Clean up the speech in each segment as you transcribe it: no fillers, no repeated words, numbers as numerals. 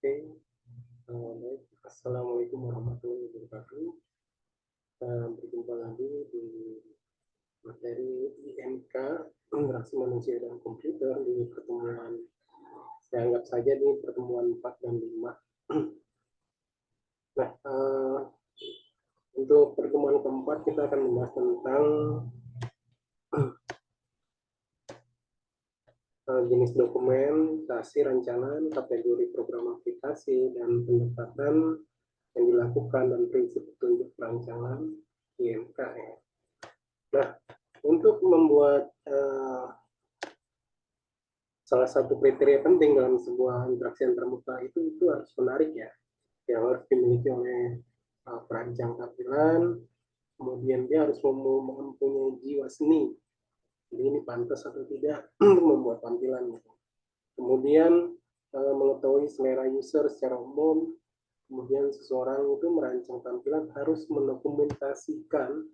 Oke, baik. Assalamualaikum warahmatullahi wabarakatuh. Kita berjumpa lagi di materi IMK, Interaksi Manusia dan Komputer, di pertemuan, saya anggap saja di pertemuan 4 dan 5. Nah, untuk pertemuan keempat kita akan membahas tentang jenis dokumentasi rancangan, kategori program aplikasi, dan pendekatan yang dilakukan dan prinsip petunjuk perancangan IMK. Nah, untuk membuat salah satu kriteria penting dalam sebuah interaksi antarmuka itu harus menarik ya, yang harus dimiliki oleh perancang tampilan. Kemudian dia harus mempunyai jiwa seni. Jadi ini pantas atau tidak untuk membuat tampilan. Kemudian mengetahui selera user secara umum. Kemudian seseorang itu merancang tampilan harus mendokumentasikan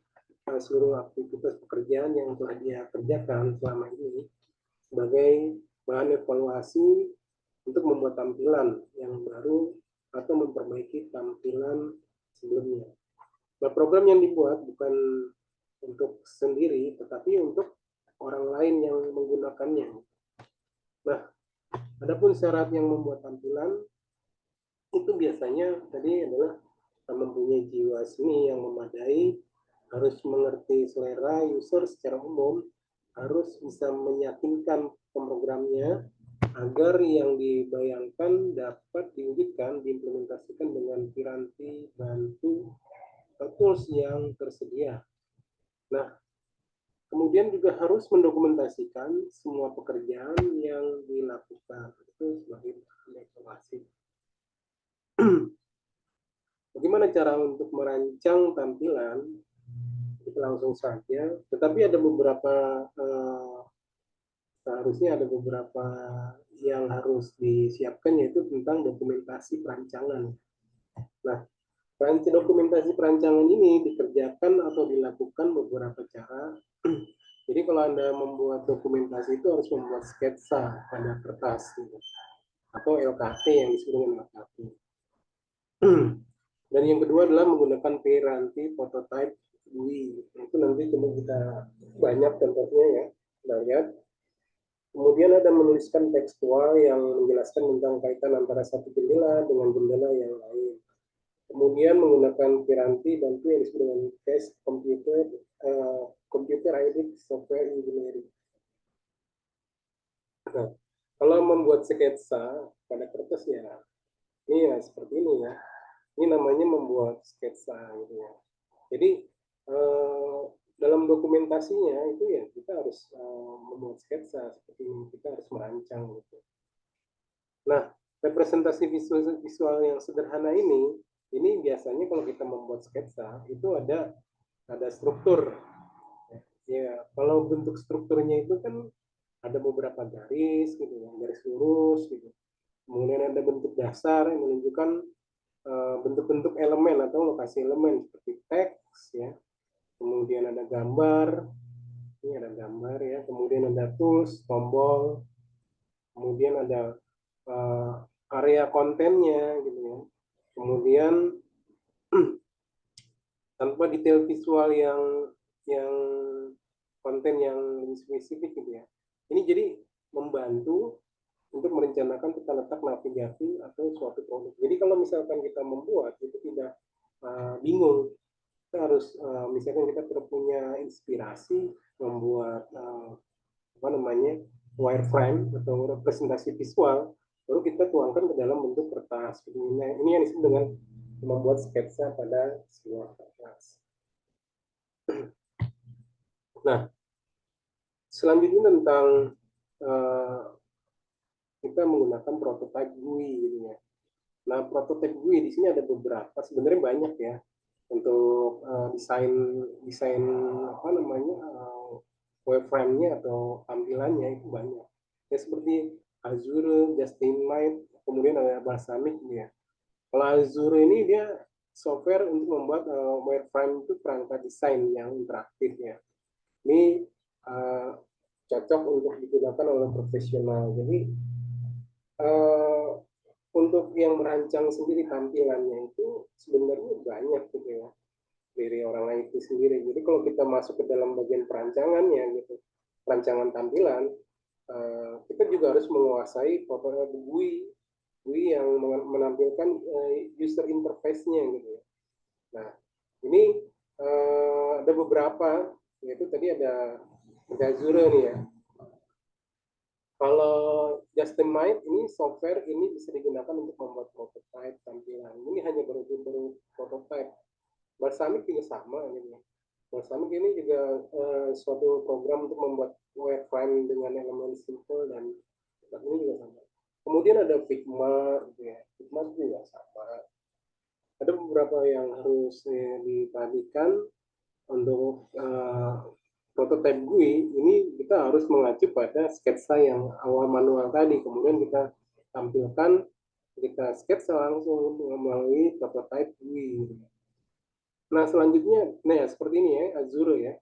seluruh aktivitas pekerjaan yang telah dia kerjakan selama ini sebagai bahan evaluasi untuk membuat tampilan yang baru atau memperbaiki tampilan sebelumnya. Nah, program yang dibuat bukan untuk sendiri, tetapi untuk orang lain yang menggunakannya. Nah, adapun syarat yang membuat tampilan itu biasanya tadi adalah mempunyai jiwa seni yang memadai, harus mengerti selera user secara umum, harus bisa meyakinkan pemrogramnya agar yang dibayangkan dapat diwujudkan, diimplementasikan dengan piranti, bantu, tools yang tersedia. Nah, kemudian juga harus mendokumentasikan semua pekerjaan yang dilakukan itu sebagai evaluasi. Bagaimana cara untuk merancang tampilan? Kita langsung saja. Tetapi ada beberapa seharusnya ada beberapa yang harus disiapkan, yaitu tentang dokumentasi perancangan. Nah, dokumentasi perancangan ini dikerjakan atau dilakukan beberapa cara. Jadi kalau Anda membuat dokumentasi itu harus membuat sketsa pada kertas gitu, atau LKT yang disebut dengan LKT. Dan yang kedua adalah menggunakan piranti prototype GUI. Itu nanti coba kita banyak contohnya ya, kita lihat. Kemudian ada menuliskan tekstual yang menjelaskan tentang kaitan antara satu jendela dengan jendela yang lain. Kemudian menggunakan piranti bantu yang disebut dengan test computer aided software engineering. Nah, kalau membuat sketsa pada kertas ya, ini ya seperti ini ya. Ini namanya membuat sketsa gitu ya. Jadi dalam dokumentasinya itu ya kita harus membuat sketsa seperti ini, kita harus merancang gitu. Nah, representasi visual yang sederhana ini biasanya kalau kita membuat sketsa itu ada struktur. Ya, kalau bentuk strukturnya itu kan ada beberapa garis gitu ya, garis lurus gitu. Kemudian ada bentuk dasar yang menunjukkan bentuk-bentuk elemen atau lokasi elemen seperti teks ya. Kemudian ada gambar, ini ada gambar ya. Kemudian ada tools, tombol. Kemudian ada area kontennya gitu ya. Kemudian tanpa detail visual yang konten yang lebih spesifik gitu ya. Ini jadi membantu untuk merencanakan tata letak navigasi atau suatu produk. Jadi kalau misalkan kita membuat itu tidak bingung, kita harus misalkan kita punya inspirasi membuat wireframe atau representasi visual, baru kita tuangkan ke dalam bentuk kertas. Ini yang disebut dengan membuat sketsa pada sebuah kertas. Nah, selanjutnya tentang kita menggunakan prototype GUI gitu ya. Nah, prototype GUI di sini ada beberapa, sebenarnya banyak ya untuk desain wireframe-nya atau tampilannya itu banyak. Ya seperti Azure, Justinlight, kemudian ada Balsamiq gitu ya. Kalau Azure ini dia software untuk membuat wireframe itu perangkat desain yang interaktif ya. Ini cocok untuk digunakan oleh profesional. Jadi untuk yang merancang sendiri tampilannya itu sebenarnya banyak gitu ya dari orang IT sendiri. Jadi kalau kita masuk ke dalam bagian perancangannya gitu, perancangan tampilan, kita juga harus menguasai GUI yang menampilkan user interface-nya gitu ya. Nah, ini ada beberapa, yaitu tadi ada Azure nih ya. Kalau Justimate ini software ini bisa digunakan untuk membuat prototype tampilan. Ini hanya baru prototype. Balsamic juga sama gitu. Balsamic ini juga suatu program untuk membuat wireframe dengan elemen simple dan ini juga sama. Kemudian ada Figma, gitu ya. Figma juga sama. Ada beberapa yang harus diperhatikan untuk prototype GUI. Ini kita harus mengacu pada sketsa yang awal manual tadi, kemudian kita tampilkan, kita sketsa langsung melalui prototype GUI. Nah selanjutnya, nah ya seperti ini ya, Azure ya.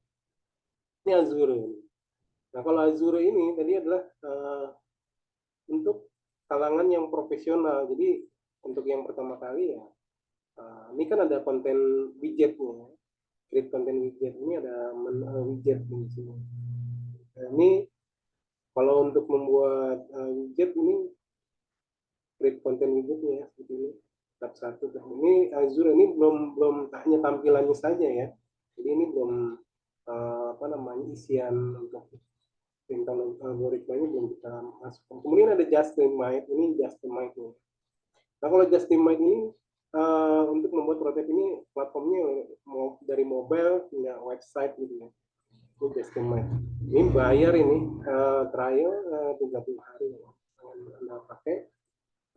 Ini Azure. Nah kalau Azure ini tadi adalah untuk kalangan yang profesional. Jadi untuk yang pertama kali ya, ini kan ada konten widgetnya. Create konten widget ini ada widget di sini. Nah, ini kalau untuk membuat widget ini create konten widgetnya ya seperti ini. Tab satu. Ini Azure ini belum hanya tampilannya saja ya. Jadi ini belum apa namanya isian untuk tentang algoritmanya belum kita masukkan. Kemudian ada Justimate, ini Justimate nih. Nah kalau Justimate ini untuk membuat prototipe ini platformnya mau dari mobile hingga website gitu ya. Ini Justimate. Ini bayar ini trial 30 hari Anda pakai.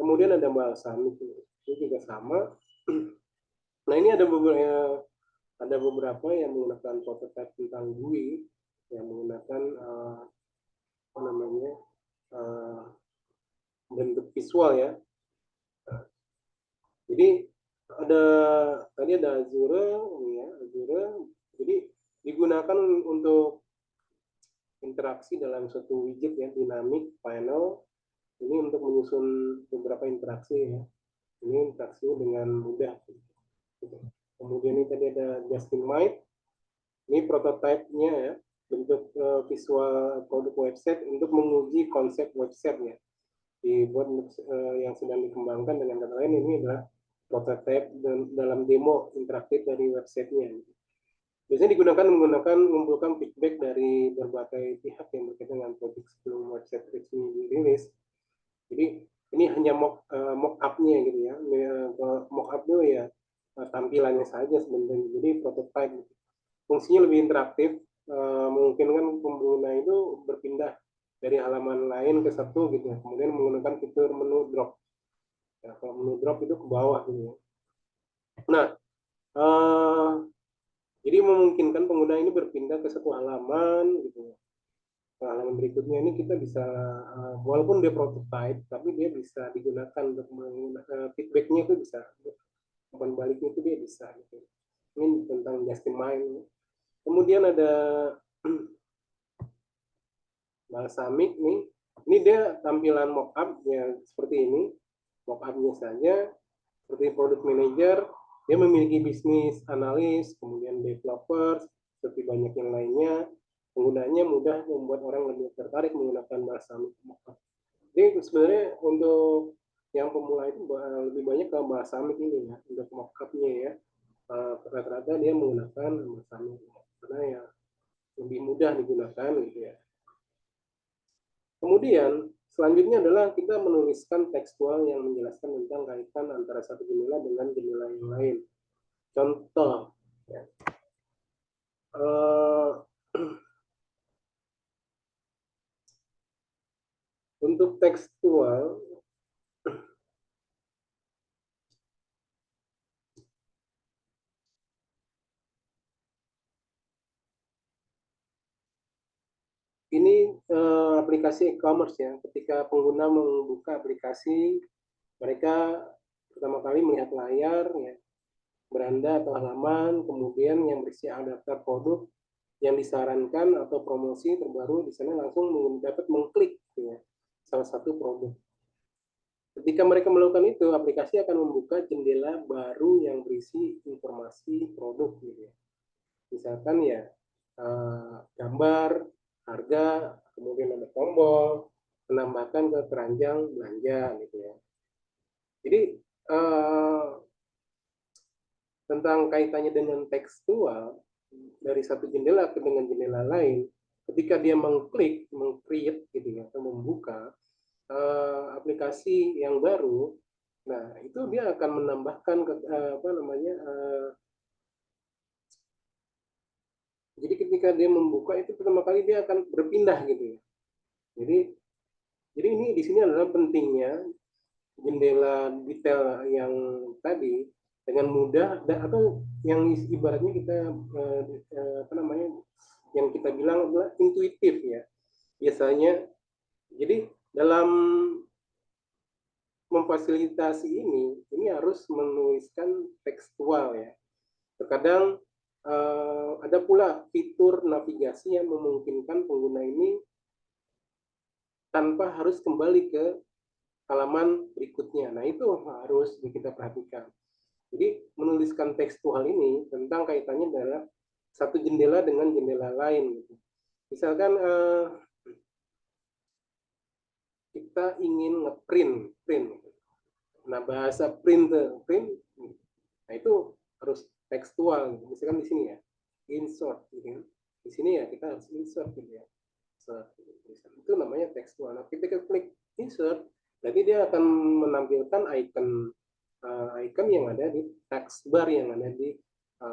Kemudian ada Balsamic ini juga sama. Nah ini ada beberapa yang menggunakan prototipe tentang GUI yang menggunakan apa namanya bentuk visual ya. Jadi tadi ada Azure, ya Azure. Jadi digunakan untuk interaksi dalam suatu widget ya, dinamik panel. Ini untuk menyusun beberapa interaksi ya. Ini interaksi dengan mudah. Kemudian ini tadi ada Justimate. Ini prototipenya ya, bentuk visual produk website untuk menguji konsep website ya. Dibuat yang sedang dikembangkan dengan kata lain ini adalah prototype dalam demo interaktif dari websitenya. Biasanya digunakan mengumpulkan feedback dari berbagai pihak yang berkaitan dengan project sebelum website resmi dirilis. Jadi ini hanya mock up-nya gitu ya. Mock up itu ya tampilannya saja sebenarnya. Jadi prototype. Fungsinya lebih interaktif, memungkinkan pengguna itu berpindah dari halaman lain ke satu gitu ya. Kemudian menggunakan fitur menu drop. Ya, kalau menu drop itu ke bawah gitu ya. Nah, jadi memungkinkan pengguna ini berpindah ke satu halaman gitu. Ke halaman berikutnya ini kita bisa walaupun dia prototype, tapi dia bisa digunakan untuk menggunakan feedbacknya itu bisa, umpan baliknya itu dia bisa gitu. Ini tentang Justimine. Kemudian ada Balsamic nih. Ini dia tampilan mockup ya seperti ini. Mockupnya saja seperti product manager, dia memiliki bisnis analis, kemudian developers, seperti banyak yang lainnya. Penggunanya mudah membuat orang lebih tertarik menggunakan Balsamic mockup. Jadi sebenarnya untuk yang pemula itu lebih banyak ke Balsamic ini ya, untuk mockupnya ya. Rata-rata dia menggunakan Balsamic karena ya lebih mudah digunakan gitu ya. Kemudian selanjutnya adalah kita menuliskan tekstual yang menjelaskan tentang kaitan antara satu jendela dengan jendela yang lain. Contoh, ya. Untuk tekstual, ini aplikasi e-commerce ya. Ketika pengguna membuka aplikasi, mereka pertama kali melihat layar, ya, beranda atau halaman, kemudian yang berisi daftar produk yang disarankan atau promosi terbaru di sana langsung dapat mengklik gitu ya, salah satu produk. Ketika mereka melakukan itu, aplikasi akan membuka jendela baru yang berisi informasi produk gitu ya. Misalkan ya gambar, harga, kemudian ada tombol, menambahkan ke keranjang belanja gitu ya. Jadi tentang kaitannya dengan tekstual dari satu jendela ke dengan jendela lain, ketika dia mengklik, mengcreate gitu ya, atau membuka aplikasi yang baru, nah itu dia akan menambahkan apa namanya, jadi ketika dia membuka itu pertama kali dia akan berpindah gitu ya. Jadi ini di sini adalah pentingnya jendela detail yang tadi dengan mudah atau yang ibaratnya kita apa namanya, yang kita bilang adalah intuitif ya biasanya. Jadi dalam memfasilitasi ini harus menuliskan tekstual ya. Terkadang ada pula fitur navigasi yang memungkinkan pengguna ini tanpa harus kembali ke halaman berikutnya. Nah itu harus kita perhatikan. Jadi menuliskan tekstual ini tentang kaitannya adalah satu jendela dengan jendela lain. Gitu. Misalkan kita ingin ngeprint, print. Nah bahasa print, nah itu harus tekstual. Misalkan di sini ya, insert, gitu. Di sini ya kita harus insert gitu ya. Itu namanya tekstual. Nah ketika klik insert, berarti dia akan menampilkan icon yang ada di text bar yang ada di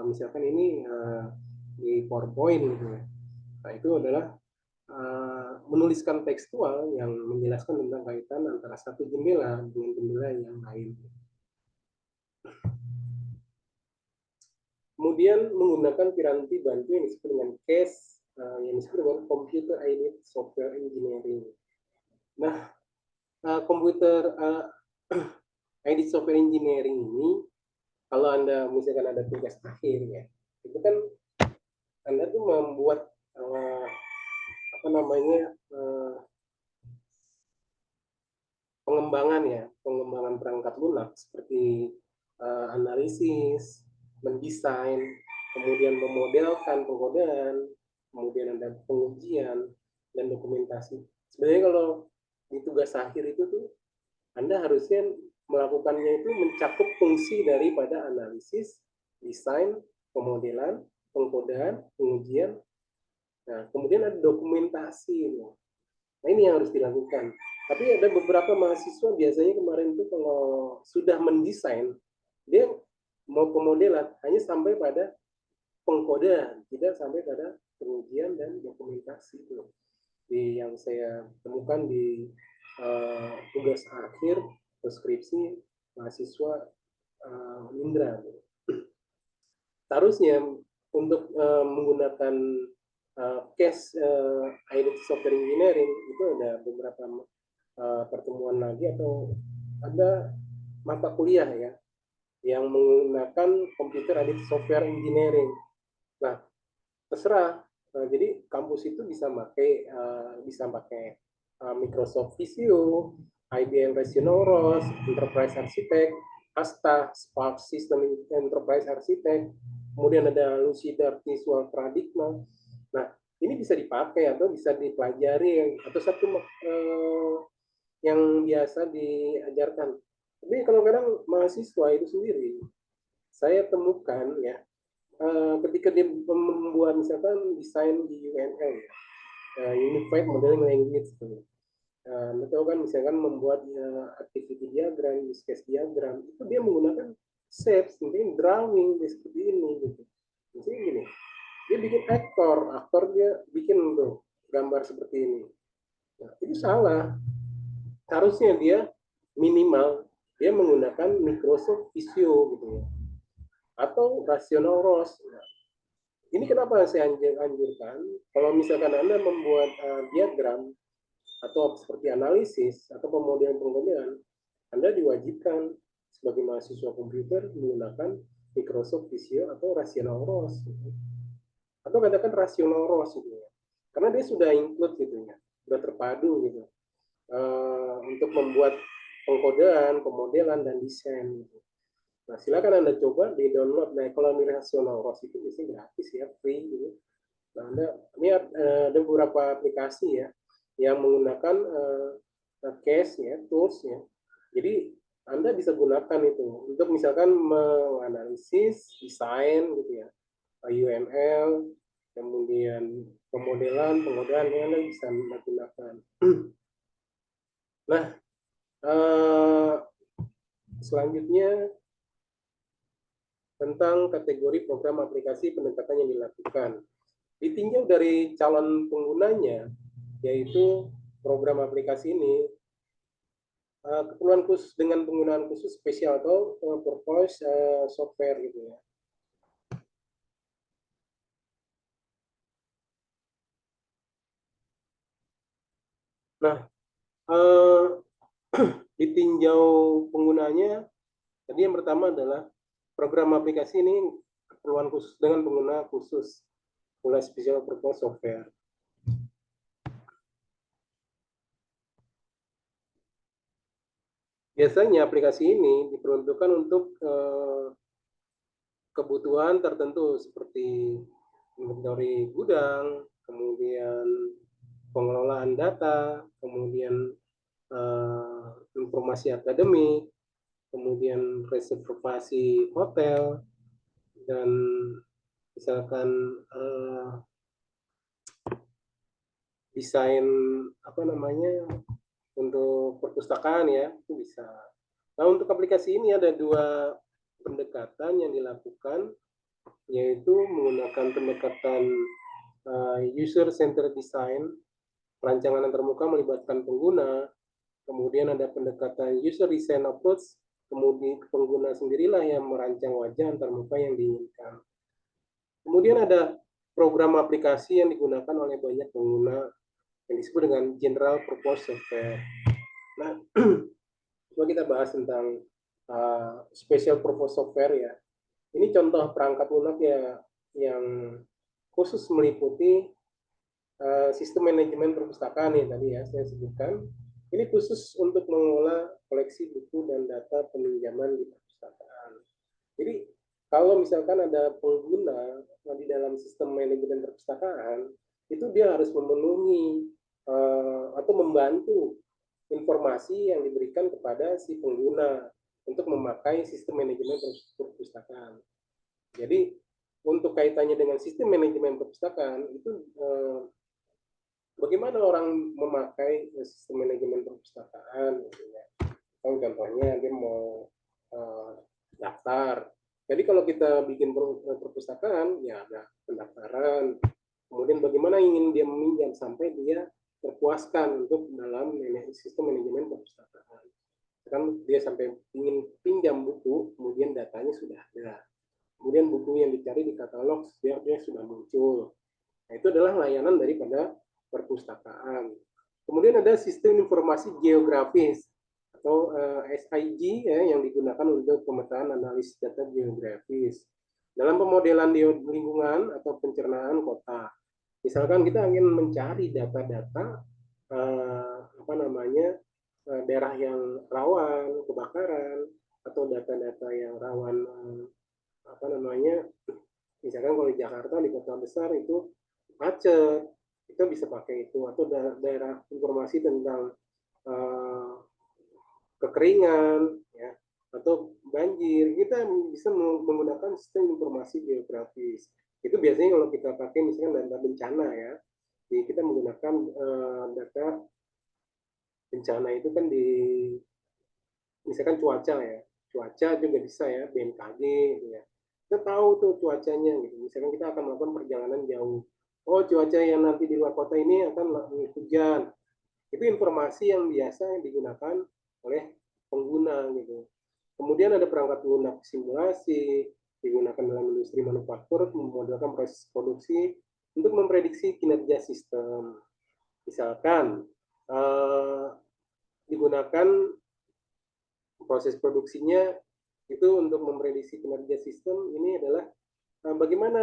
misalkan ini di PowerPoint gitu ya. Nah itu adalah menuliskan tekstual yang menjelaskan tentang kaitan antara satu jendela dengan jendela yang lain. Kemudian menggunakan piranti bantu yang disebut dengan CASE, yang disebut dengan Computer Aided Software Engineering. Nah, komputer Aided Software Engineering ini, kalau Anda misalkan ada tugas akhir ya, itu kan Anda tuh membuat apa namanya pengembangan perangkat lunak seperti analisis, mendesain, kemudian memodelkan pengkodaan, kemudian ada pengujian dan dokumentasi. Sebenarnya kalau di tugas akhir itu tuh Anda harusnya melakukannya itu mencakup fungsi daripada analisis, desain, pemodelan, pengkodaan, pengujian. Nah, kemudian ada dokumentasi. Nah, ini yang harus dilakukan. Tapi ada beberapa mahasiswa biasanya kemarin itu kalau sudah mendesain, dia mau pemodelan hanya sampai pada pengkodaan, tidak sampai pada pengujian dan dokumentasi itu. Di yang saya temukan di tugas akhir skripsi mahasiswa Indra. Seharusnya untuk menggunakan case identity software engineering itu ada beberapa pertemuan lagi atau ada mata kuliah ya yang menggunakan computer aided software engineering. Nah, terserah. Jadi kampus itu bisa pakai Microsoft Visio, IBM Rational Enterprise Architect, Asta, Spark System Enterprise Architect, kemudian ada Lucida Visual Paradigma. Nah, ini bisa dipakai atau bisa dipelajari atau satu yang biasa diajarkan. Tapi kalau kadang mahasiswa itu sendiri, saya temukan ya, ketika dia membuat misalkan desain di UML ya, Unified Modeling Language gitu. Anda tahu kan misalkan membuat activity diagram, use case diagram, itu dia menggunakan shapes, mungkin drawing seperti ini gitu. Misalnya gini, dia bikin aktor dia bikin tuh gambar seperti ini. Nah, itu salah. Harusnya dia minimal dia menggunakan Microsoft Visio gitu ya, atau Rational ROS. Nah, ini kenapa saya anjurkan kalau misalkan Anda membuat diagram atau seperti analisis atau pemodelan Anda diwajibkan sebagai mahasiswa komputer menggunakan Microsoft Visio atau Rational ROS atau katakan Rational ROS gitu ya, karena dia sudah include gitu ya, sudah terpadu gitu untuk membuat pengkodean, pemodelan, dan desain. Nah, silakan Anda coba di download. Nah, kalau Rational ROS itu biasanya gratis ya, free gitu. Nah, ini ada beberapa aplikasi ya yang menggunakan case ya, tools ya. Jadi Anda bisa gunakan itu untuk misalkan menganalisis desain gitu ya, UML, kemudian pemodelan, pengodean yang Anda bisa gunakan. Nah, selanjutnya tentang kategori program aplikasi pendekatan yang dilakukan. Ditinjau dari calon penggunanya, yaitu program aplikasi ini keperluan khusus dengan penggunaan khusus spesial atau purpose software gitu ya. Nah, ditinjau penggunanya, tadi yang pertama adalah program aplikasi ini keperluan khusus dengan pengguna khusus, mulai special purpose software. Biasanya aplikasi ini diperuntukkan untuk kebutuhan tertentu seperti inventory gudang, kemudian pengelolaan data, kemudian informasi akademik, kemudian reservasi hotel, dan misalkan desain apa namanya untuk perpustakaan ya, itu bisa. Nah, untuk aplikasi ini ada dua pendekatan yang dilakukan, yaitu menggunakan pendekatan user centered design, perancangan antarmuka melibatkan pengguna, kemudian ada pendekatan user design approach, kemudian pengguna sendirilah yang merancang wajah antarmuka yang diinginkan. Kemudian ada program aplikasi yang digunakan oleh banyak pengguna yang disebut dengan general purpose software. Nah, coba kita bahas tentang special purpose software ya. Ini contoh perangkat lunak ya yang khusus meliputi sistem manajemen perpustakaan nih tadi ya saya sebutkan. Ini khusus untuk mengelola koleksi buku dan data peminjaman di perpustakaan. Jadi kalau misalkan ada pengguna di dalam sistem manajemen perpustakaan, itu dia harus memenuhi atau membantu informasi yang diberikan kepada si pengguna untuk memakai sistem manajemen perpustakaan. Jadi untuk kaitannya dengan sistem manajemen perpustakaan itu bagaimana orang memakai sistem manajemen perpustakaan gitu ya. Contohnya dia mau daftar. Jadi kalau kita bikin perpustakaan ya ada pendaftaran, kemudian bagaimana ingin dia meminjam sampai dia terpuaskan untuk dalam sistem manajemen perpustakaan. Kan dia sampai ingin pinjam buku, kemudian datanya sudah ada. Kemudian buku yang dicari di katalog dia sudah muncul. Nah, itu adalah layanan daripada perpustakaan. Kemudian ada sistem informasi geografis atau SIG ya, yang digunakan untuk pemetaan analisis data geografis dalam pemodelan di lingkungan atau pencernaan kota. Misalkan kita ingin mencari data-data apa namanya daerah yang rawan kebakaran atau data-data yang rawan apa namanya misalkan kalau di Jakarta di kota besar itu macet, kita bisa pakai itu atau daerah informasi tentang kekeringan ya atau banjir, kita bisa menggunakan sistem informasi geografis. Itu biasanya kalau kita pakai misalkan data bencana ya, jadi kita menggunakan data bencana itu kan di misalkan cuaca ya, cuaca juga bisa ya, BMKG gitu ya. Kita tahu tuh cuacanya gitu. Misalkan kita akan melakukan perjalanan jauh. Oh, cuaca yang nanti di luar kota ini akan hujan. Itu informasi yang biasa yang digunakan oleh pengguna gitu. Kemudian ada perangkat lunak simulasi, digunakan dalam industri manufaktur, memodelkan proses produksi untuk memprediksi kinerja sistem. Misalkan digunakan proses produksinya itu untuk memprediksi kinerja sistem. Ini adalah bagaimana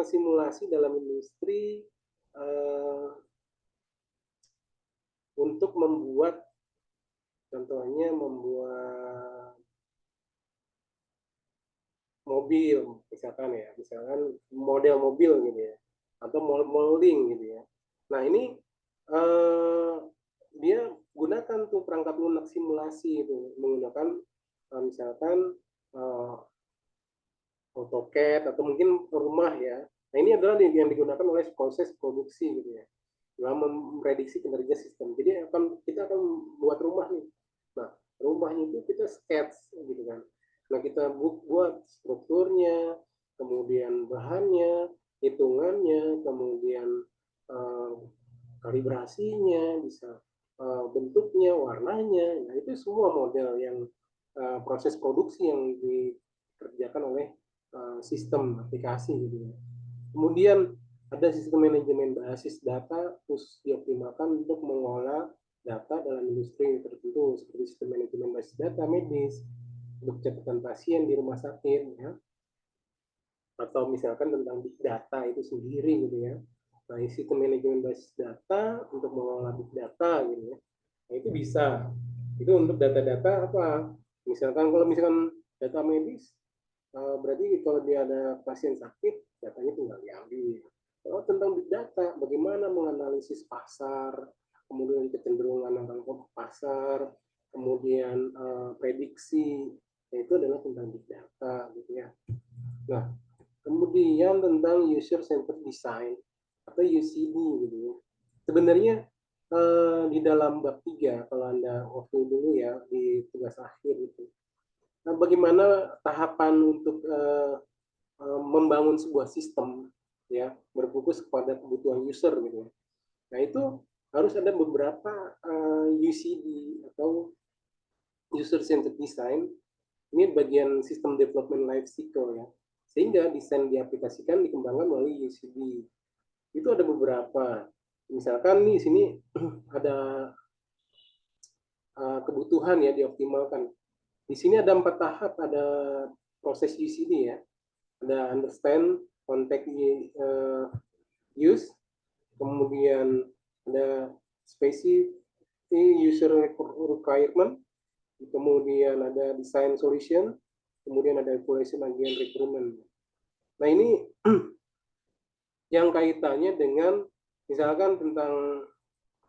simulasi dalam industri untuk membuat contohnya membuat mobil, misalkan model mobil gitu ya, atau molding gitu ya. Nah ini dia gunakan tuh perangkat lunak simulasi itu, menggunakan misalkan AutoCAD atau mungkin rumah ya. Nah ini adalah yang digunakan oleh proses produksi gitu ya, dalam memprediksi kinerja sistem. Jadi kita akan buat rumah nih. Nah rumahnya itu kita sketch gitu kan. Nah kita buat strukturnya, kemudian bahannya, hitungannya, kemudian uh, kalibrasinya, bisa bentuknya, warnanya. Nah itu semua model yang proses produksi yang dikerjakan oleh sistem aplikasi gitu ya. Kemudian ada sistem manajemen basis data khusus dioptimalkan untuk mengolah data dalam industri tertentu seperti sistem manajemen basis data medis untuk catatan pasien di rumah sakit ya, atau misalkan tentang big data itu sendiri gitu ya. Nah, sistem manajemen basis data untuk mengolah big data gitu ya. Nah, itu bisa. Itu untuk data-data apa? Kalau misalkan data medis, berarti kalau dia ada pasien sakit, datanya tinggal diambil. Kalau tentang big data, bagaimana menganalisis pasar, kemudian kecenderungan orang ke pasar, kemudian prediksi, itu adalah tentang big data gitu ya. Nah, kemudian tentang user centered design atau UCD gitu ya. Sebenarnya di dalam bab 3 kalau Anda waktu dulu ya di tugas akhir itu. Nah, bagaimana tahapan untuk membangun sebuah sistem ya berfokus kepada kebutuhan user gitu. Nah itu harus ada beberapa UCD atau user centered design. Ini bagian sistem development life cycle ya. Sehingga desain diaplikasikan dikembangkan melalui UCD. Itu ada beberapa. Misalkan nih sini ada kebutuhan ya dioptimalkan. Di sini ada 4 tahap, ada proses UCD ya. Ada understand, context use, kemudian ada specific user requirement, kemudian ada design solution, kemudian ada evaluation again recruitment. Nah ini yang kaitannya dengan misalkan tentang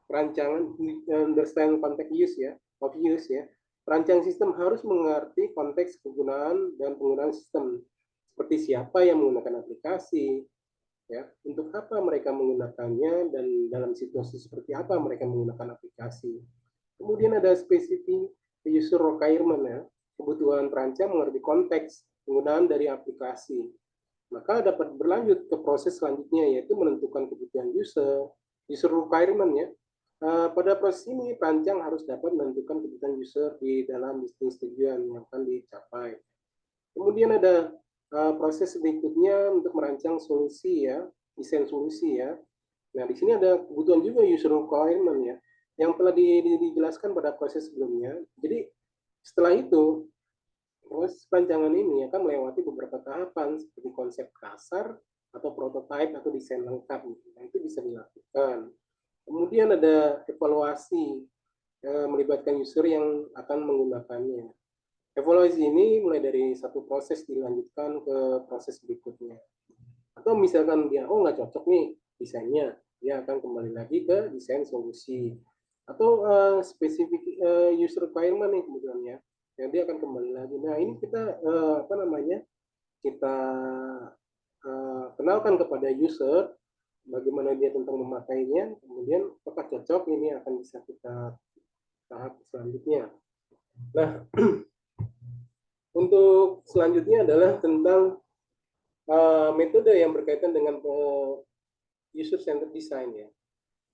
perancangan understand context use ya, of use ya. Perancang sistem harus mengerti konteks penggunaan dan penggunaan sistem, seperti siapa yang menggunakan aplikasi, ya, untuk apa mereka menggunakannya dan dalam situasi seperti apa mereka menggunakan aplikasi. Kemudian ada spesifik user requirement ya, kebutuhan perancang mengerti konteks penggunaan dari aplikasi. Maka dapat berlanjut ke proses selanjutnya yaitu menentukan kebutuhan user requirement ya. Pada proses ini perancang harus dapat menentukan kebutuhan user di dalam bisnis tujuan yang akan dicapai. Kemudian ada proses berikutnya untuk merancang solusi ya, desain solusi ya. Nah, di sini ada kebutuhan juga user requirement ya, yang telah dijelaskan pada proses sebelumnya. Jadi setelah itu, proses perancangan ini akan melewati beberapa tahapan seperti konsep kasar atau prototype atau desain lengkap. Nah, itu bisa dilakukan. Kemudian ada evaluasi melibatkan user yang akan menggunakannya. Evaluasi ini mulai dari satu proses dilanjutkan ke proses berikutnya. Atau misalkan dia, oh nggak cocok nih desainnya, dia akan kembali lagi ke desain solusi. Atau spesifik user requirement nih kemudian ya, yang dia akan kembali lagi. Nah ini kita kita kenalkan kepada user bagaimana dia tentang memakainya, kemudian apakah cocok, ini akan bisa kita tahap selanjutnya. Nah, untuk selanjutnya adalah tentang metode yang berkaitan dengan user centered design ya.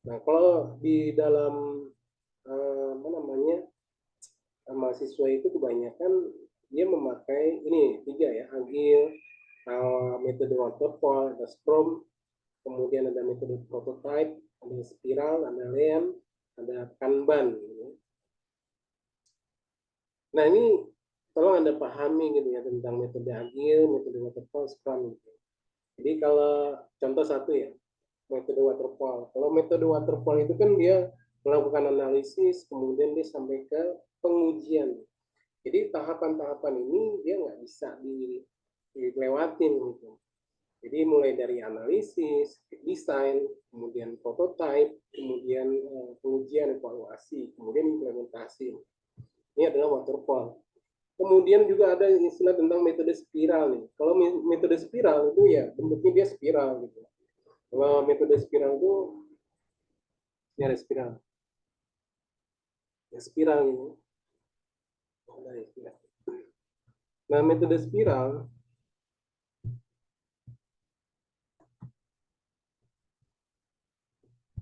Nah, kalau di dalam mahasiswa itu kebanyakan dia memakai ini 3 ya, agile, metode waterfall, ada scrum, kemudian ada metode prototype, ada spiral, ada lean, ada kanban. Nah ini tolong Anda pahami gitu ya tentang metode agile, metode waterfall, scrum. Gitu. Jadi kalau contoh satu ya, metode waterfall. Kalau metode waterfall itu kan dia melakukan analisis, kemudian dia sampai ke pengujian. Jadi tahapan-tahapan ini dia nggak bisa dilewatin gitu. Jadi mulai dari analisis, desain, kemudian prototype, kemudian pengujian, evaluasi, kemudian implementasi. Ini adalah waterfall. Kemudian juga ada istilah tentang metode spiral nih. Kalau metode spiral itu ya bentuknya dia spiral gitu. Kalau metode spiral itu ini ada spiral. Ya spiral ini. Nah, metode spiral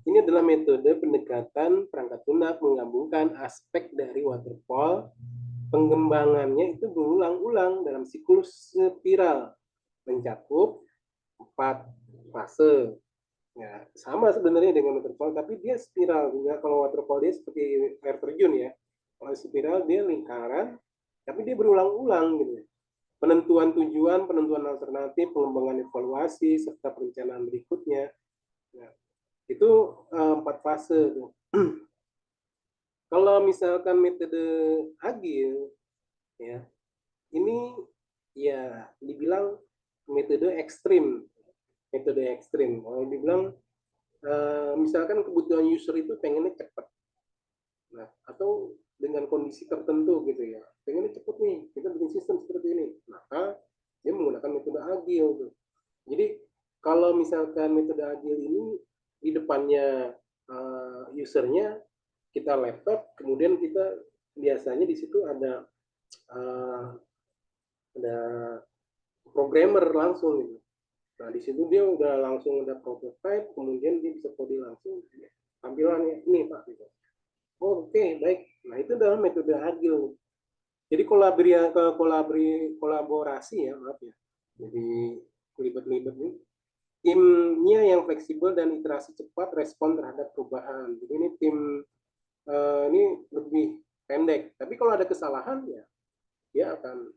ini adalah metode pendekatan perangkat lunak menggabungkan aspek dari waterfall. Pengembangannya itu berulang-ulang dalam siklus spiral, mencakup 4 fase. Ya, sama sebenarnya dengan waterfall, tapi dia spiral. Juga kalau waterfall dia seperti air terjun ya. Kalau spiral dia lingkaran, tapi dia berulang-ulang gitu. Penentuan tujuan, penentuan alternatif, pengembangan evaluasi, serta perencanaan berikutnya. Nah, itu 4 fase tuh. Kalau misalkan metode agil, ya ini ya dibilang metode ekstrim, Kalau dibilang misalkan kebutuhan user itu pengennya cepat, nah atau dengan kondisi tertentu gitu ya, pengennya cepat nih, kita bikin sistem seperti ini, maka dia menggunakan metode agil tuh. Jadi kalau misalkan metode agil ini di depannya usernya kita laptop, kemudian kita biasanya di situ ada programmer langsung gitu. Nah di situ dia udah langsung ada prototype, kemudian dia bisa kode langsung tampilannya ini pak gitu. Oh, oke, baik. Nah itu adalah metode agil. Jadi kolaborasi ya, maaf ya. Jadi kelibet-libet nih. Timnya yang fleksibel dan iterasi cepat respon terhadap perubahan. Jadi ini tim ini lebih pendek. Tapi kalau ada kesalahan ya dia akan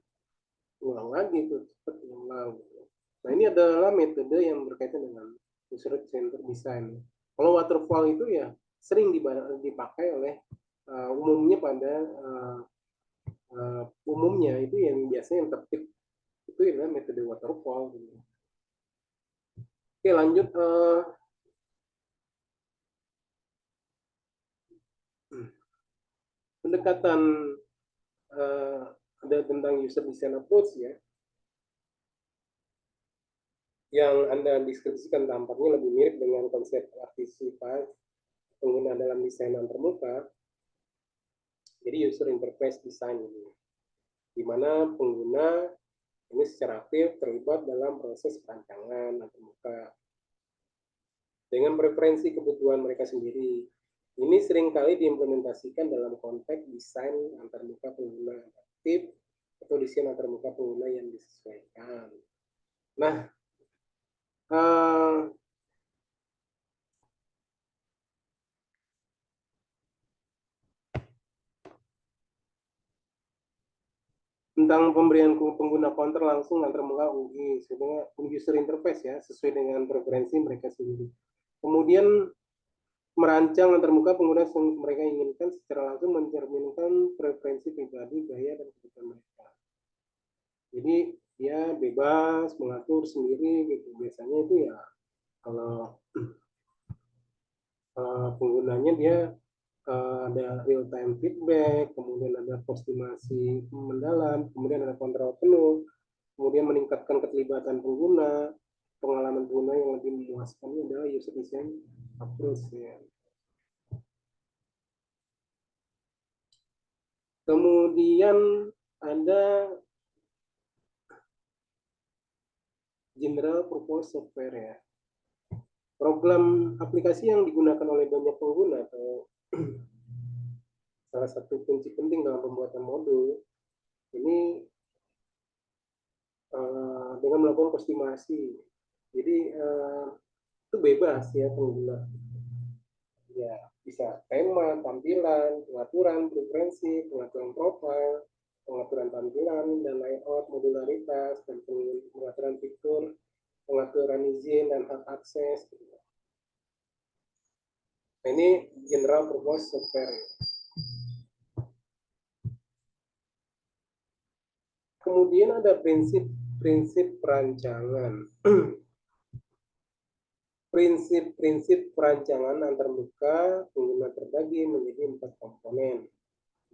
ulang lagi tuh, cepat ulang. Nah ini adalah metode yang berkaitan dengan user center design. Kalau waterfall itu ya sering dipakai oleh umumnya pada umumnya itu yang biasanya yang tertib itu adalah metode waterfall. Oke lanjut pendekatan ada tentang user design approach ya yang Anda deskripsikan tampaknya lebih mirip dengan konsep partisipasi pengguna dalam desain antarmuka. Jadi user interface design ini, di mana pengguna ini secara aktif terlibat dalam proses perancangan antarmuka dengan preferensi kebutuhan mereka sendiri. Ini seringkali diimplementasikan dalam konteks desain antarmuka pengguna aktif atau desain antarmuka pengguna yang disesuaikan. Nah, tentang pemberian pengguna counter langsung antarmuka UI sebenarnya user interface ya sesuai dengan preferensi mereka sendiri. Kemudian merancang antarmuka pengguna yang mereka inginkan secara langsung mencerminkan preferensi pribadi, gaya, dan kebutuhan mereka. Jadi dia bebas mengatur sendiri gitu. Biasanya itu ya kalau penggunanya dia ada real time feedback, kemudian ada postimasi mendalam, kemudian ada kontrol penuh, kemudian meningkatkan keterlibatan pengguna, pengalaman pengguna yang lebih memuaskan adalah user design approach ya. Kemudian ada general purpose software ya. Program aplikasi yang digunakan oleh banyak pengguna atau salah satu kunci penting dalam pembuatan modul ini dengan melakukan kostumasi. Jadi itu bebas ya pengguna. Ya bisa tema, tampilan, pengaturan preferensi, pengaturan profil, pengaturan tampilan dan layout, modularitas, dan pengaturan fitur, pengaturan izin dan hak akses. Nah, ini general purpose software. Kemudian ada prinsip-prinsip perancangan. Prinsip-prinsip perancangan antarmuka pengguna terbagi menjadi 4 komponen.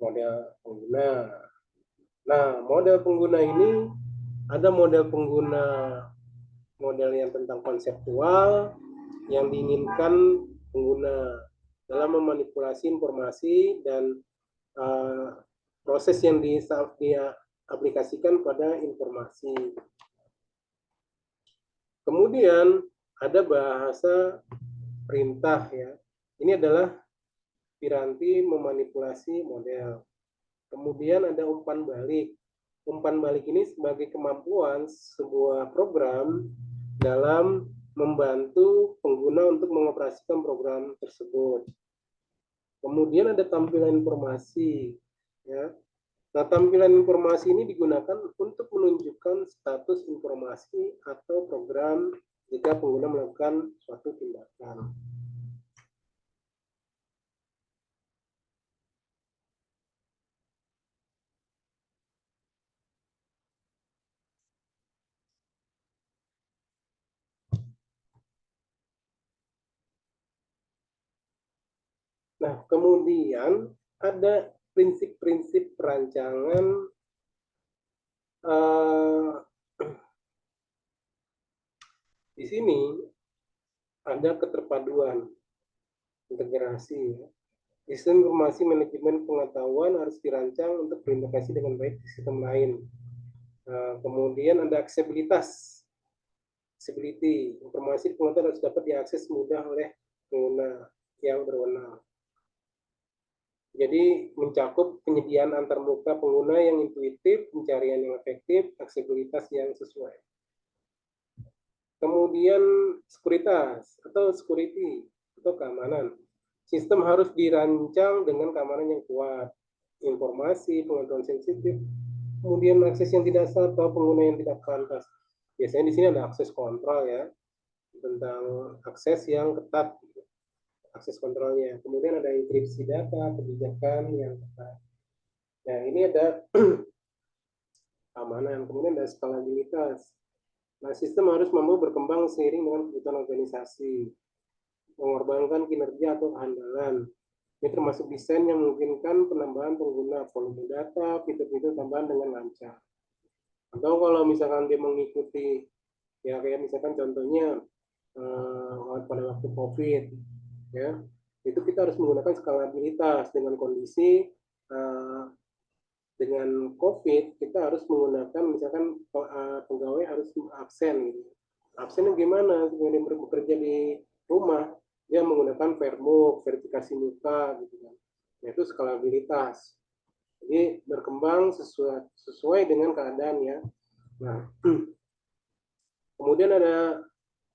Model pengguna. Nah, model pengguna ini ada model pengguna yang tentang konseptual yang diinginkan pengguna dalam memanipulasi informasi dan proses yang dia aplikasikan pada informasi. Kemudian ada bahasa perintah ya. Ini adalah piranti memanipulasi model. Kemudian ada umpan balik. Umpan balik ini sebagai kemampuan sebuah program dalam membantu pengguna untuk mengoperasikan program tersebut. Kemudian ada tampilan informasi ya. Nah, tampilan informasi ini digunakan untuk menunjukkan status informasi atau program jika pengguna melakukan suatu tindakan. Nah, kemudian ada prinsip-prinsip perancangan di sini ada keterpaduan, integrasi. Sistem informasi manajemen pengetahuan harus dirancang untuk berintegrasi dengan baik di sistem lain. Kemudian ada accessibility. Informasi pengetahuan harus dapat diakses mudah oleh pengguna yang berwenang. Jadi mencakup penyediaan antarmuka pengguna yang intuitif, pencarian yang efektif, aksesibilitas yang sesuai. Kemudian sekuritas atau security atau keamanan. Sistem harus dirancang dengan keamanan yang kuat. Informasi, pengetahuan sensitif, kemudian akses yang tidak sah atau pengguna yang tidak pantas. Biasanya di sini ada akses kontrol ya, tentang akses yang ketat. Akses kontrolnya. Kemudian ada enkripsi data, kebijakan yang ketat. Nah, ini ada keamanan. Kemudian ada skalabilitas. Nah, sistem harus mampu berkembang seiring dengan kebutuhan organisasi, mengorbankan kinerja atau kehandalan. Ini termasuk desain yang memungkinkan penambahan pengguna, volume data, fitur-fitur tambahan dengan lancar. Atau kalau misalkan dia mengikuti, ya kayak misalkan contohnya pada waktu COVID, ya itu kita harus menggunakan skalabilitas dengan kondisi dengan COVID kita harus menggunakan misalkan pegawai harus absen gitu. Absennya gimana? Kemudian bekerja di rumah dia menggunakan verbook, verifikasi muka gitu kan. Nah, itu skalabilitas. Jadi berkembang sesuai dengan keadaan ya. Nah, kemudian ada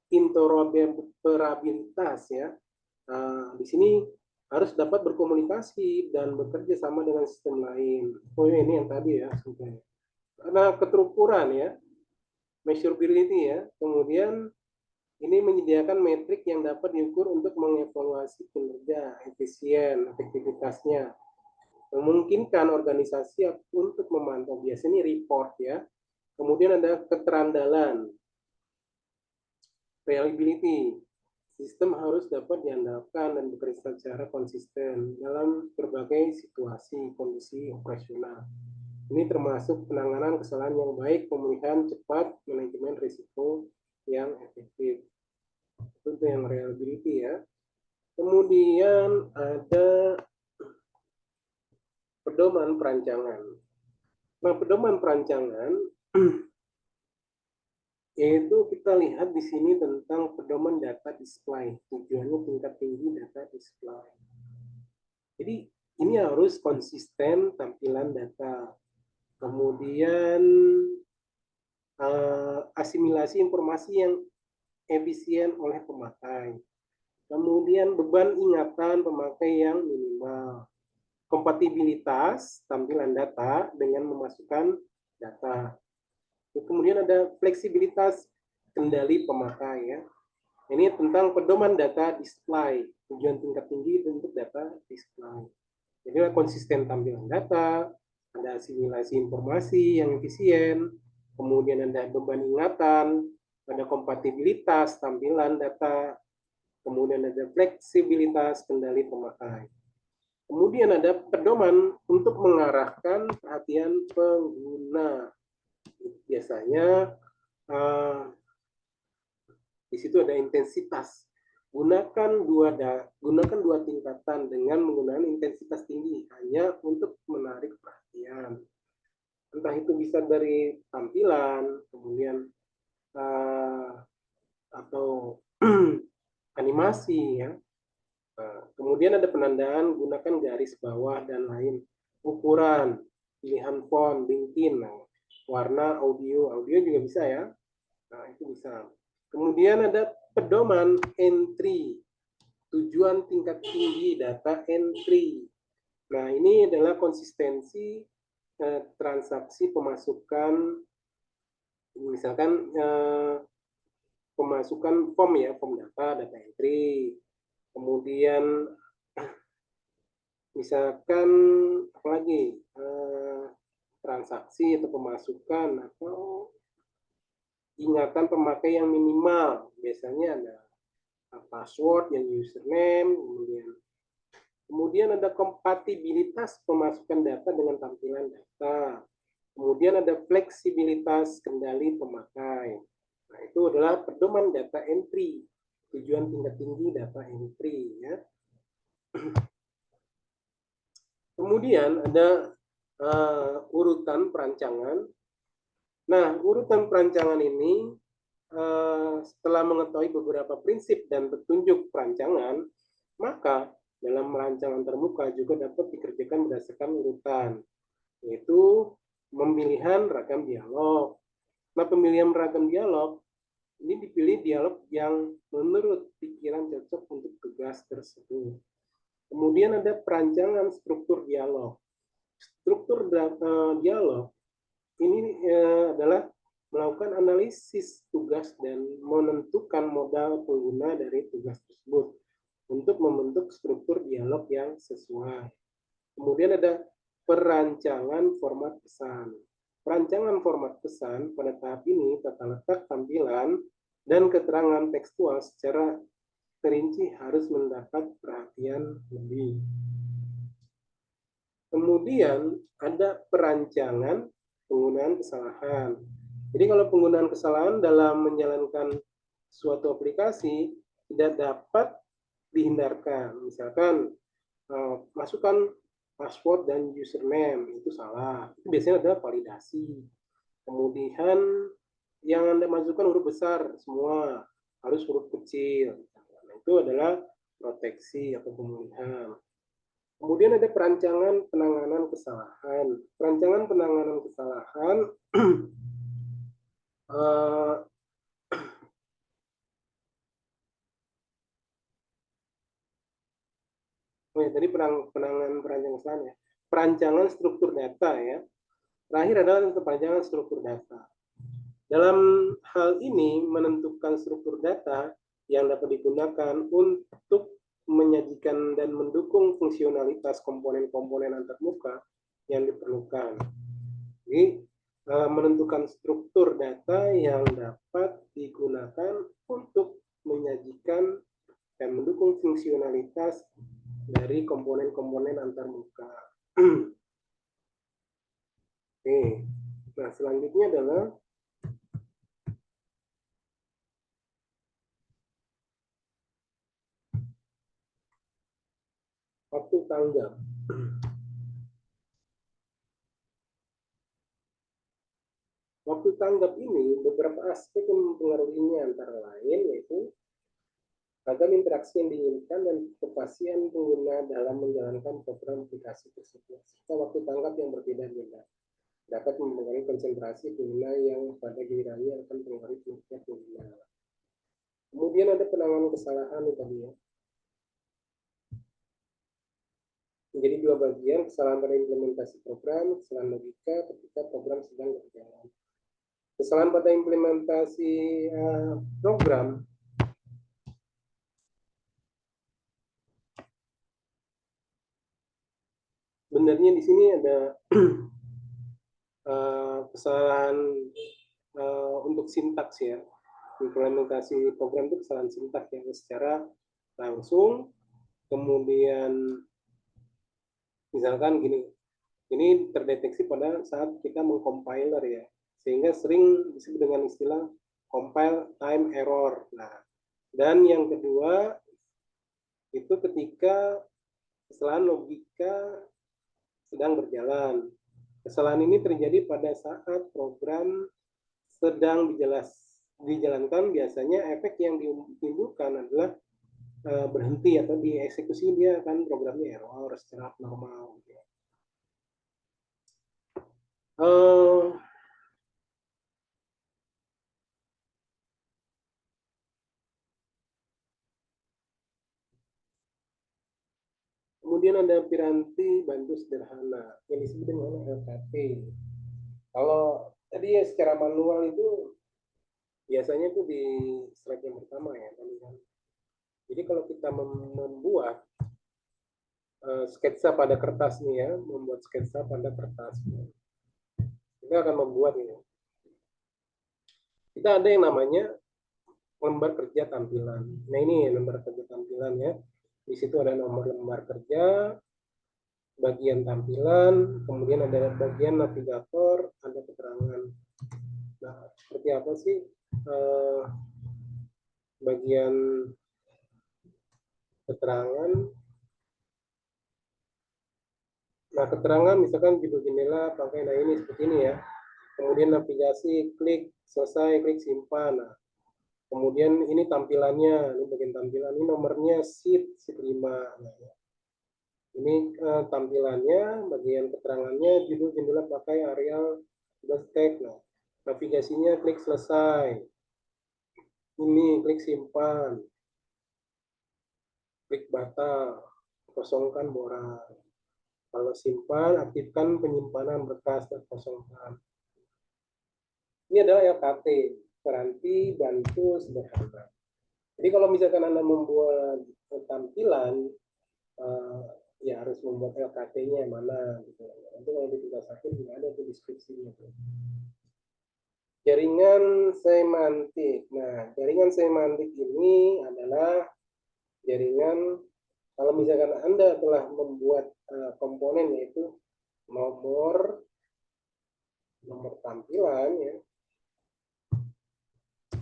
interoperabilitas ya. Di sini harus dapat berkomunikasi dan bekerja sama dengan sistem lain. Oh ini yang tadi ya, sebenarnya. Karena keterukuran ya, measurability ya. Kemudian ini menyediakan metrik yang dapat diukur untuk mengevaluasi kinerja, efisien, efektivitasnya. Memungkinkan organisasi untuk memantau biasanya report ya. Kemudian ada keterandalan, reliability. Sistem harus dapat diandalkan dan bekerja secara konsisten dalam berbagai situasi kondisi operasional. Ini termasuk penanganan kesalahan yang baik, pemulihan cepat, manajemen risiko yang efektif. Itu yang reliability ya. Kemudian ada pedoman perancangan. Nah, pedoman perancangan yaitu kita lihat di sini tentang pedoman data display. Tujuannya tingkat tinggi data display. Jadi ini harus konsisten tampilan data. Kemudian asimilasi informasi yang efisien oleh pemakai. Kemudian beban ingatan pemakai yang minimal. Kompatibilitas tampilan data dengan memasukkan data. Kemudian ada fleksibilitas kendali pemakai ya. Ini tentang pedoman data display. tujuan tingkat tinggi untuk data display. Jadi konsisten tampilan data, ada asimilasi informasi yang efisien, kemudian ada beban ingatan, ada kompatibilitas tampilan data, kemudian ada fleksibilitas kendali pemakai. Kemudian ada pedoman untuk mengarahkan perhatian pengguna. Biasanya di situ ada intensitas. Gunakan dua tingkatan dengan menggunakan intensitas tinggi hanya untuk menarik perhatian. Entah itu bisa dari tampilan, kemudian atau animasi ya. Kemudian ada penandaan, gunakan garis bawah dan lain. Ukuran, pilihan font, LinkedIn, warna, audio juga bisa ya. Nah, itu bisa. Kemudian ada pedoman entry, tujuan tingkat tinggi data entry. Nah, ini adalah konsistensi transaksi pemasukan, misalkan pemasukan form ya, form data entry. Kemudian misalkan apalagi transaksi atau pemasukan atau ingatan pemakai yang minimal, biasanya ada password yang username, kemudian ada kompatibilitas pemasukan data dengan tampilan data, kemudian ada fleksibilitas kendali pemakai. Nah, itu adalah pedoman data entry, tujuan tingkat tinggi data entry ya. Kemudian ada urutan perancangan. Nah, urutan perancangan ini setelah mengetahui beberapa prinsip dan petunjuk perancangan, maka dalam merancang antarmuka juga dapat dikerjakan berdasarkan urutan, yaitu pemilihan ragam dialog. Nah, pemilihan ragam dialog ini dipilih dialog yang menurut pikiran cocok untuk tugas tersebut. Kemudian ada perancangan struktur dialog. Struktur dialog ini adalah melakukan analisis tugas dan menentukan modal pengguna dari tugas tersebut untuk membentuk struktur dialog yang sesuai. Kemudian ada perancangan format pesan. Perancangan format pesan pada tahap ini tata letak tampilan dan keterangan tekstual secara terinci harus mendapat perhatian lebih. Kemudian ada perancangan penggunaan kesalahan. Jadi kalau penggunaan kesalahan dalam menjalankan suatu aplikasi tidak dapat dihindarkan. Misalkan masukkan password dan username, itu salah. Itu biasanya adalah validasi. Kemudian yang Anda masukkan huruf besar semua, harus huruf kecil. Nah, itu adalah proteksi atau pemulihan. Kemudian ada perancangan penanganan kesalahan. Perancangan penanganan kesalahan tadi penanganan perancangan kesalahan ya. Perancangan struktur data ya. Terakhir adalah perancangan struktur data. Dalam hal ini menentukan struktur data yang dapat digunakan untuk menyajikan dan mendukung fungsionalitas komponen-komponen antarmuka yang diperlukan. Jadi menentukan struktur data yang dapat digunakan untuk menyajikan dan mendukung fungsionalitas dari komponen-komponen antarmuka. Oke. Nah, selanjutnya adalah waktu tanggap. Waktu tanggap ini beberapa aspek yang mempengaruhinya antara lain yaitu ragam interaksi yang diinginkan dan kepastian pengguna dalam menjalankan program aplikasi tersebut, serta waktu tanggap yang berbeda-beda dapat mempengaruhi konsentrasi pengguna yang pada gilirannya akan mempengaruhi kinerja pengguna. Kemudian ada penanganan kesalahan tadi ya. Menjadi dua bagian, kesalahan pada implementasi program, kesalahan logika ketika program sedang berjalan. Kesalahan pada implementasi program sebenarnya di sini ada kesalahan untuk sintaks ya. Implementasi program itu kesalahan sintaks yang secara langsung, kemudian misalkan gini, ini terdeteksi pada saat kita mengcompiler ya, sehingga sering disebut dengan istilah compile time error. Nah, dan yang kedua itu ketika kesalahan logika sedang berjalan. Kesalahan ini terjadi pada saat program sedang dijalankan, biasanya efek yang ditimbulkan adalah berhenti atau dieksekusi, dia akan programnya error secara abnormal. Kemudian ada piranti bantu sederhana yang disebut dengan LKP. Kalau tadi ya secara manual itu biasanya itu di slide yang pertama ya, kan. Jadi kalau kita membuat sketsa pada kertas nih ya, membuat sketsa pada kertas, kita akan membuat ini. Kita ada yang namanya lembar kerja tampilan. Nah ini lembar kerja tampilan ya. Di situ ada nomor lembar kerja, bagian tampilan, kemudian ada bagian navigator, ada keterangan. Nah, seperti apa sih bagian keterangan? Nah, keterangan misalkan judul jendela, pakai, nah ini seperti ini ya. Kemudian navigasi, klik selesai, klik simpan. Nah, kemudian ini tampilannya, ini bagian tampilan, ini nomornya sheet 5. Nah, ini tampilannya, bagian keterangannya, judul jendela pakai Arial tag. Nah, navigasinya klik selesai. Ini klik simpan. Klik batal. Kosongkan borang. Kalau simpan, aktifkan penyimpanan berkas dan kosongkan. Ini adalah LKT, piranti bantu sederhana. Jadi kalau misalkan Anda membuat tampilan, ya harus membuat LKT-nya mana gitu. Nanti kalau di tugas akhir juga ada tuh deskripsinya tuh. Jaringan semantik. Nah, jaringan semantik ini adalah jaringan kalau misalkan Anda telah membuat komponen yaitu nomor tampilan ya.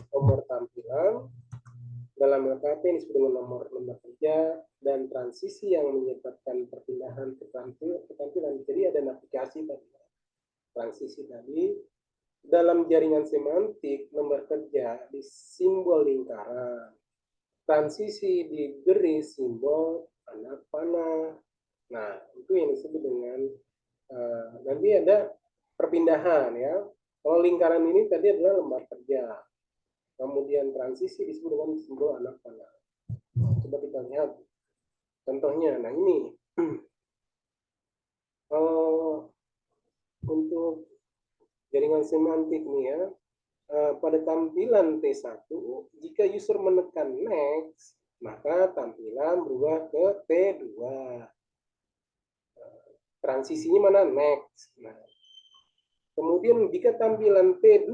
Nomor tampilan dalam LKP ini disebut dengan nomor lembar kerja dan transisi yang menyebabkan perpindahan ke tampilan. Jadi ada navigasi tadi. Transisi tadi dalam jaringan semantik lembar kerja di simbol lingkaran. Transisi diberi simbol anak panah. Nah, itu yang disebut dengan nanti ada perpindahan ya. Kalau lingkaran ini tadi adalah lembar kerja. Kemudian transisi disebut dengan simbol anak panah. Coba kita lihat contohnya. Nah ini untuk jaringan semantik nih ya. Pada tampilan T1, jika user menekan next, maka tampilan berubah ke T2. Transisinya mana? Next. Nah, kemudian jika tampilan T2,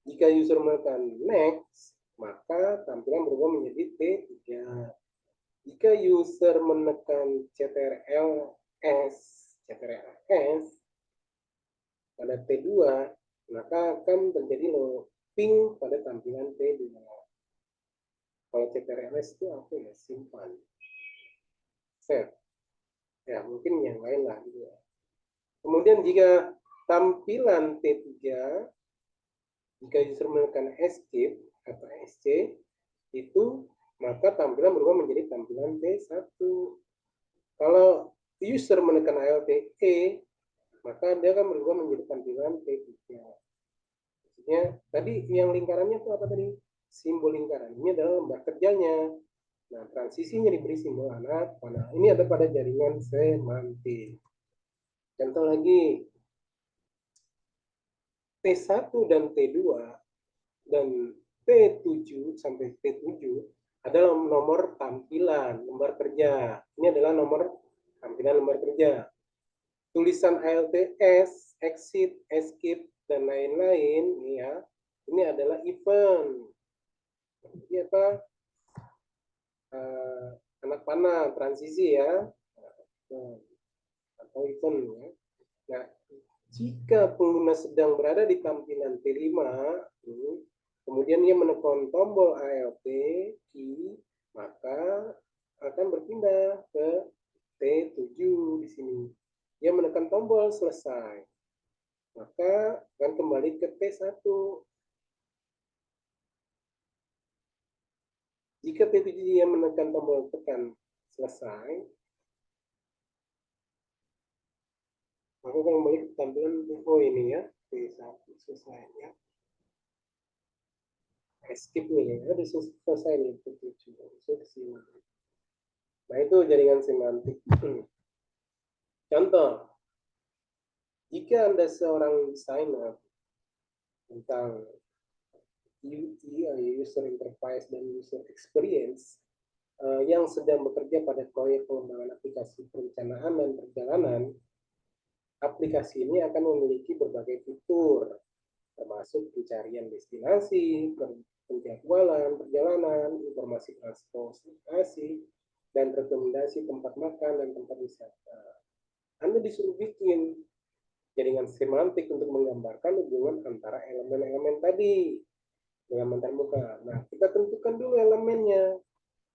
jika user menekan next, maka tampilan berubah menjadi T3. Jika user menekan CTRL-S pada T2, maka akan terjadi looping pada tampilan T2. Kalau CTRL-S itu apa ya? Simpan. Save. Ya, mungkin yang lain lah gitu ya. Kemudian jika tampilan T3, jika user menekan escape atau SC, itu maka tampilan berubah menjadi tampilan T1. Kalau user menekan ALT-E, maka dia akan berubah menjadi tampilan T3. Maksudnya, tadi yang lingkarannya itu apa tadi? Simbol lingkaran. Ini adalah lembar kerjanya. Nah, transisinya diberi simbol anak panah. Ini ada pada jaringan semantik. Contoh lagi, T1 dan T2 dan T7 sampai T7 adalah nomor tampilan lembar kerja. Ini adalah nomor tampilan lembar kerja. tulisan ALTS, exit, escape, dan lain-lain, ya, ini adalah event. Jadi apa? Anak panah, transisi ya, atau event ya. Nah, jika pengguna sedang berada di tampilan T5, kemudian dia menekan tombol ALT key, maka akan berpindah ke T7 di sini. Dia menekan tombol selesai, maka akan kembali ke T1. Jika T7 dia menekan tombol tekan selesai, maka akan kembali ke tampilan oh ini ya, T1 selesai ya. Skip nih, ya, selesai nih T7. Nah, itu jaringan semantik. Contoh, jika Anda seorang desainer tentang UI, user interface dan user experience, yang sedang bekerja pada proyek pengembangan aplikasi perencanaan dan perjalanan, aplikasi ini akan memiliki berbagai fitur, termasuk pencarian destinasi, penjadwalan perjalanan, informasi transportasi, dan rekomendasi tempat makan dan tempat wisata. Anda disuruh bikin jaringan semantik untuk menggambarkan hubungan antara elemen-elemen tadi dengan terbuka. Nah, kita tentukan dulu elemennya,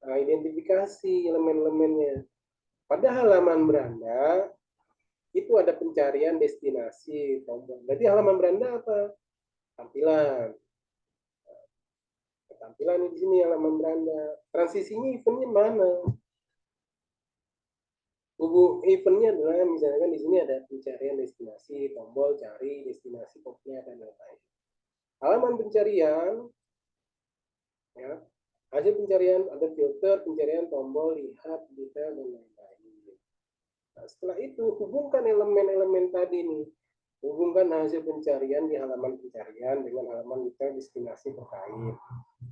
identifikasi elemen-elemennya. Pada halaman beranda itu ada pencarian destinasi tombol. Berarti halaman beranda apa? Tampilan. Tampilan di sini halaman beranda. Transisinya eventnya mana? Eventnya adalah misalkan di sini ada pencarian destinasi, tombol cari destinasi popnya dan lain-lain. Halaman pencarian, ya, hasil pencarian ada filter, pencarian tombol, lihat, detail dan lain-lain. Nah, setelah itu hubungkan elemen-elemen tadi nih, hubungkan hasil pencarian di halaman pencarian dengan halaman detail destinasi terkait.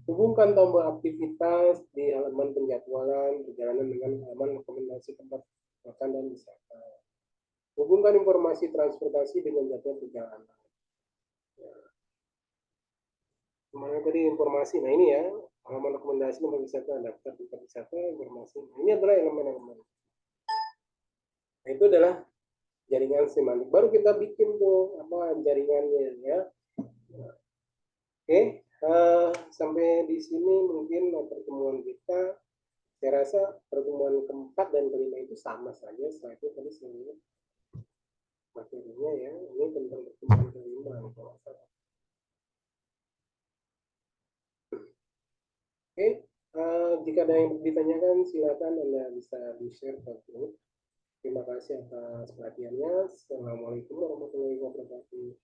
Hubungkan tombol aktivitas di halaman penjadwalan perjalanan dengan halaman rekomendasi tempat makan dan wisata. Hubungkan informasi transportasi dengan jadwal perjalanan. Ya. Kemana tadi informasi? Nah ini ya, halaman rekomendasi tempat wisata, daftar tempat wisata, informasi. Nah, ini adalah elemen-elemen. Nah, itu adalah jaringan semantik. Baru kita bikin tuh apa jaringannya ya. Oke, sampai di sini mungkin pertemuan kita. Saya rasa pertemuan keempat dan kelima itu sama saja. Setelah itu tadi saya lihat materinya ya. Ini tentang pertemuan kelima. Oke, jika ada yang ditanyakan silakan Anda bisa di-share ke grup. Terima kasih atas perhatiannya. Assalamualaikum warahmatullahi wabarakatuh.